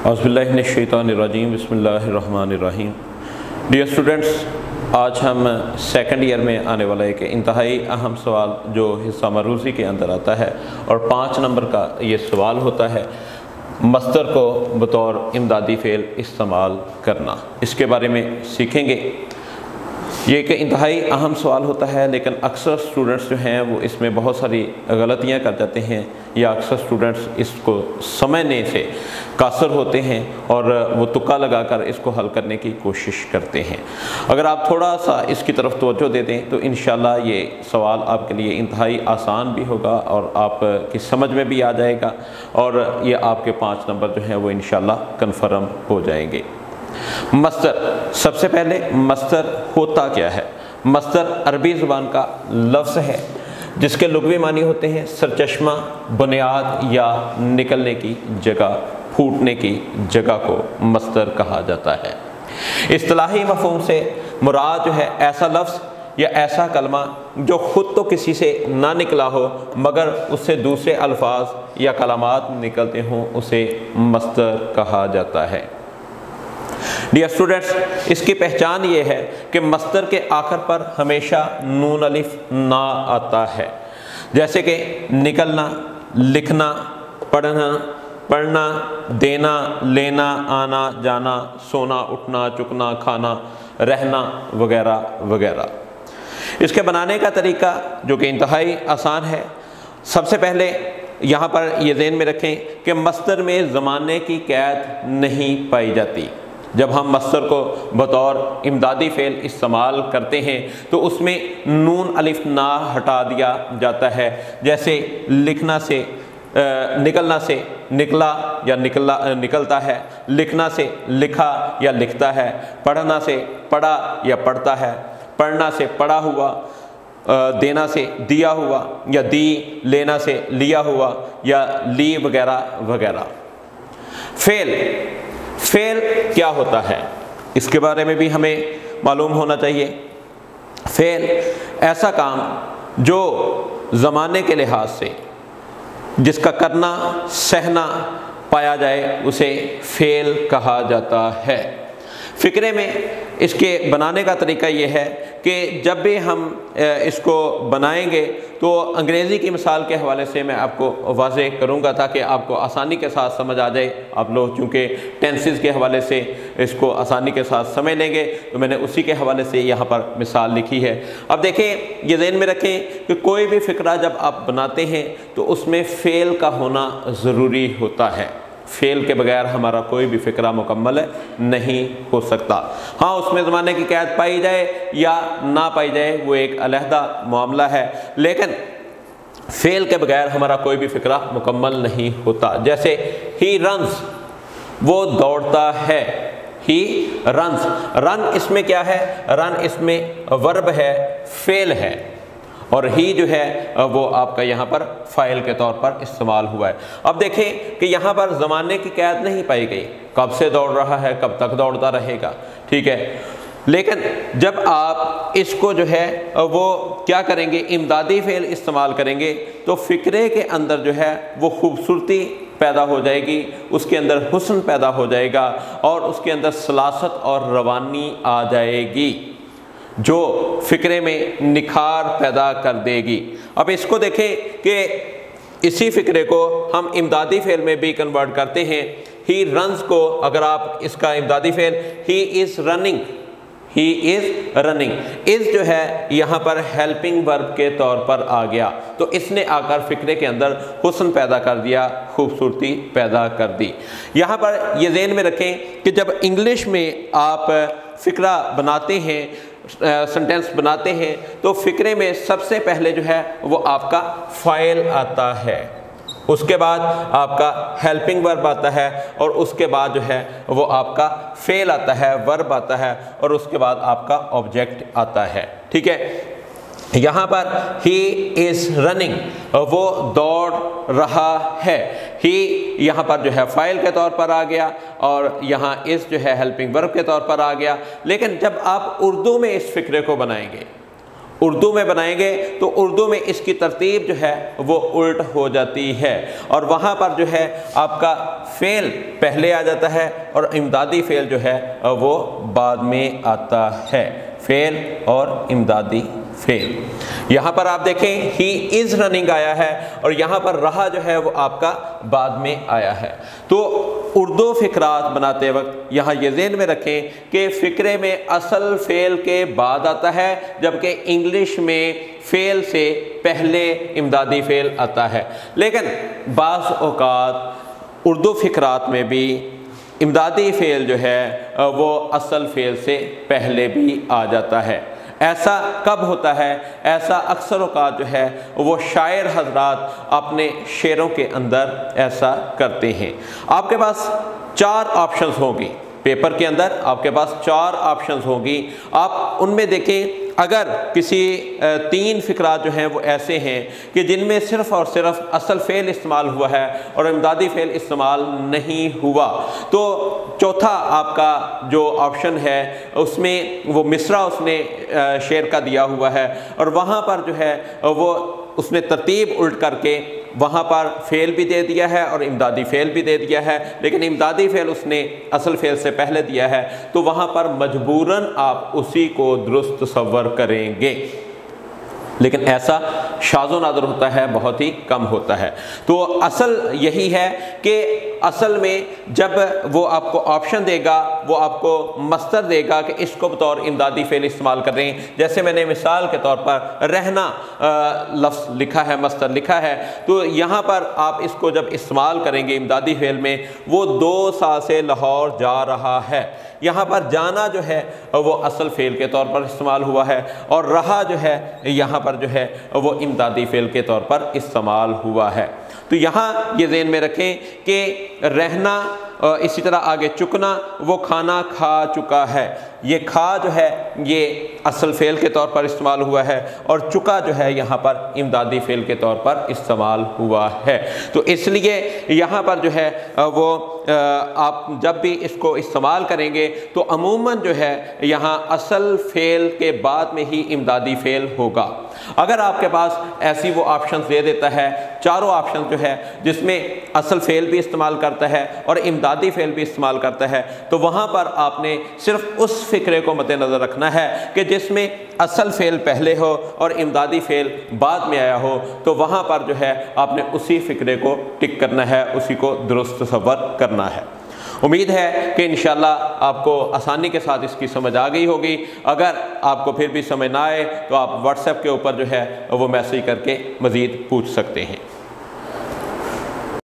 औज़ुबिल्लाहि मिनश्शैतानिर्रजीम बिस्मिल्लाहिर्रहमानिर्रहीम। Dear students, आज हम सेकंड ईयर में आने वाला एक इंतहाई अहम सवाल जो हिस्सा मरूज़ी के अंदर आता है और 5 नंबर का ये सवाल होता है, मस्दर को बतौर इमदादी फ़ेल इस्तेमाल करना, इसके बारे में सीखेंगे। ये एक इंतहाई अहम सवाल होता है, लेकिन अक्सर स्टूडेंट्स जो हैं वो इसमें बहुत सारी गलतियां कर जाते हैं या अक्सर स्टूडेंट्स इसको समझने से कासर होते हैं और वो तुक्का लगाकर इसको हल करने की कोशिश करते हैं। अगर आप थोड़ा सा इसकी तरफ तवज्जो दे दें तो इंशाल्लाह ये सवाल आपके लिए इंतहाई आसान भी होगा और आपकी समझ में भी आ जाएगा और ये आपके 5 नंबर जो हैं वो इंशाल्लाह कन्फर्म हो जाएंगे। मस्दर, सबसे पहले मस्दर होता क्या है? मस्दर अरबी ज़ुबान का लफ्ज़ है जिसके लुग़वी मानी होते हैं सरचश्मा, बुनियाद या निकलने की जगह, फूटने की जगह को मस्दर कहा जाता है। इस्तिलाही मफ़हूम से मुराद जो है ऐसा लफ्ज़ या ऐसा कलमा जो ख़ुद तो किसी से ना निकला हो मगर उससे दूसरे अल्फाज या कलामात निकलते हों, उसे मस्दर कहा जाता है। डियर स्टूडेंट्स, इसकी पहचान ये है कि मस्दर के आखिर पर हमेशा नून अलिफ ना आता है, जैसे कि निकलना, लिखना, पढ़ना, पढ़ना, देना, लेना, आना, जाना, सोना, उठना, चुकना, खाना, रहना वगैरह वगैरह। इसके बनाने का तरीका जो कि इंतहाई आसान है। सबसे पहले यहाँ पर ये ज़हन में रखें कि मस्दर में ज़माने की कैद नहीं पाई जाती। जब हम मस्दर को बतौर इमदादी फ़ेल इस्तेमाल करते हैं तो उसमें नून अलिफ ना हटा दिया जाता है, जैसे लिखना से निकलना से निकला या निकलता है, लिखना से लिखा या लिखता है, पढ़ना से पढ़ा या पढ़ता है, पढ़ना से पढ़ा हुआ, देना से दिया हुआ या दी, लेना से लिया हुआ या ली वगैरह वगैरह। फ़ेल क्या होता है इसके बारे में भी हमें मालूम होना चाहिए। फ़ेल ऐसा काम जो ज़माने के लिहाज से जिसका करना सहना पाया जाए उसे फ़ेल कहा जाता है। फ़िक्रे में इसके बनाने का तरीका ये है कि जब भी हम इसको बनाएंगे तो अंग्रेज़ी की मिसाल के हवाले से मैं आपको वाज़े करूँगा ताकि आपको आसानी के साथ समझ आ जाए। आप लोग चूँकि टेंसेस के हवाले से इसको आसानी के साथ समझ लेंगे तो मैंने उसी के हवाले से यहाँ पर मिसाल लिखी है। अब देखें, ये ज़हन में रखें कि कोई भी फ़िक्रा जब आप बनाते हैं तो उसमें फ़ेल का होना ज़रूरी होता है। फ़ेल के बगैर हमारा कोई भी फ़िक्रा मुकम्मल नहीं हो सकता। हाँ, उसमें ज़माने की कैद पाई जाए या ना पाई जाए वो एक अलहदा मामला है, लेकिन फ़ेल के बगैर हमारा कोई भी फ़िक्रा मुकम्मल नहीं होता। जैसे ही रन्स, वो दौड़ता है। ही रन्स, रन इसमें क्या है? रन इसमें वर्ब है, फ़ेल है, और ही जो है वो आपका यहाँ पर फ़ाइल के तौर पर इस्तेमाल हुआ है। अब देखें कि यहाँ पर ज़माने की कैद नहीं पाई गई, कब से दौड़ रहा है, कब तक दौड़ता रहेगा, ठीक है। लेकिन जब आप इसको जो है वो क्या करेंगे, इमदादी फ़ेल इस्तेमाल करेंगे तो फ़िक्रे के अंदर जो है वो खूबसूरती पैदा हो जाएगी, उसके अंदर हुस्न पैदा हो जाएगा और उसके अंदर सलासत और रवानी आ जाएगी जो फ़िक्रे में निखार पैदा कर देगी। अब इसको देखें कि इसी फ़िक्रे को हम इमदादी फ़ेल में भी कन्वर्ट करते हैं। ही रन्स को अगर आप इसका इमदादी फ़ेल he is running, he is running, is जो है यहाँ पर हेल्पिंग वर्ब के तौर पर आ गया तो इसने आकर फ़िक्रे के अंदर हुस्न पैदा कर दिया, खूबसूरती पैदा कर दी। यहाँ पर ये ज़हन में रखें कि जब इंग्लिश में आप फ़िक्रा बनाते हैं, सेंटेंस बनाते हैं तो फ़िक्रे में सबसे पहले जो है वो आपका फ़ाइल आता है, उसके बाद आपका हेल्पिंग वर्ब आता है और उसके बाद जो है वो आपका फ़ेल आता है, वर्ब आता है और उसके बाद आपका ऑब्जेक्ट आता है, ठीक है। यहाँ पर ही इज़ रनिंग, वो दौड़ रहा है, ही यहाँ पर जो है फ़ाइल के तौर पर आ गया और यहाँ इज़ जो है हेल्पिंग वर्ब के तौर पर आ गया। लेकिन जब आप उर्दू में इस फ़िक्रे को बनाएंगे, اردو میں بنائیں گے تو اردو میں اس کی ترتیب جو ہے وہ الٹ ہو جاتی ہے، اور وہاں پر جو ہے آپ کا فعل پہلے آ جاتا ہے اور امدادی فعل جو ہے وہ بعد میں آتا ہے، فعل اور امدادی فعل۔ یہاں پر آپ دیکھیں ہی از رننگ آیا ہے اور یہاں پر رہا جو ہے وہ آپ کا بعد میں آیا ہے۔ تو اردو فقرات بناتے وقت یہاں یہ ذہن میں رکھیں کہ فقرے میں اصل فعل کے بعد آتا ہے، جبکہ انگلش میں فعل سے پہلے امدادی فعل آتا ہے، لیکن بعض اوقات اردو فقرات میں بھی امدادی فعل جو ہے وہ اصل فعل سے پہلے بھی آ جاتا ہے۔ ایسا کب ہوتا ہے؟ ایسا اکثر اوقات جو ہے وہ شاعر حضرات اپنے شعروں کے اندر ایسا کرتے ہیں۔ آپ کے پاس 4 آپشنز ہوں گی، پیپر کے اندر آپ کے پاس 4 آپشنز ہوں گی، آپ ان میں دیکھیں اگر کسی 3 فقرات جو ہیں وہ ایسے ہیں کہ جن میں صرف اور صرف اصل فعل استعمال ہوا ہے اور امدادی فعل استعمال نہیں ہوا، تو چوتھا آپ کا جو آپشن ہے اس میں وہ مصرع اس نے شعر کا دیا ہوا ہے اور وہاں پر جو ہے وہ اس نے ترتیب الٹ کر کے وہاں پر فعل بھی دے دیا ہے اور امدادی فعل بھی دے دیا ہے، لیکن امدادی فعل اس نے اصل فعل سے پہلے دیا ہے، تو وہاں پر مجبوراً آپ اسی کو درست تصور کریں گے، لیکن ایسا شاذ و نادر ہوتا ہے، بہت ہی کم ہوتا ہے۔ تو اصل یہی ہے کہ اصل میں جب وہ آپ کو آپشن دے گا وہ آپ کو مصدر دے گا کہ اس کو بطور امدادی فعل استعمال کر رہے ہیں، جیسے میں نے مثال کے طور پر رہنا لفظ لکھا ہے، مصدر لکھا ہے، تو یہاں پر آپ اس کو جب استعمال کریں گے امدادی فعل میں، وہ 2 سال سے لاہور جا رہا ہے، یہاں پر جانا جو ہے وہ اصل فعل کے طور پر استعمال ہوا ہے اور رہا جو ہے یہاں پر جو ہے وہ امدادی فعل کے طور پر استعمال ہوا ہے۔ تو یہاں یہ ذہن میں رکھیں کہ رہنا، اسی طرح آگے چکنا، وہ کھانا کھا چکا ہے، یہ کھا جو ہے یہ اصل فعل کے طور پر استعمال ہوا ہے اور چکا جو ہے یہاں پر امدادی فعل کے طور پر استعمال ہوا ہے۔ تو اس لیے یہاں پر جو ہے وہ آپ جب بھی اس کو استعمال کریں گے تو عموماً جو ہے یہاں اصل فعل کے بعد میں ہی امدادی فعل ہوگا۔ اگر آپ کے پاس ایسی وہ آپشنز دے دیتا ہے، چاروں آپشن جو ہے جس میں اصل فعل بھی استعمال کرتا ہے اور امدادی فعل بھی استعمال کرتا ہے، تو وہاں پر آپ نے صرف اس فقرے کو مد نظر رکھنا ہے کہ جس میں اصل فعل پہلے ہو اور امدادی فعل بعد میں آیا ہو، تو وہاں پر جو ہے آپ نے اسی فقرے کو ٹک کرنا ہے، اسی کو درست تصور کرنا ہے۔ امید ہے کہ انشاءاللہ آپ کو آسانی کے ساتھ اس کی سمجھ آ گئی ہوگی۔ اگر آپ کو پھر بھی سمجھ نہ آئے تو آپ واٹس ایپ کے اوپر جو ہے وہ میسیج کر کے مزید پوچھ سکتے ہیں۔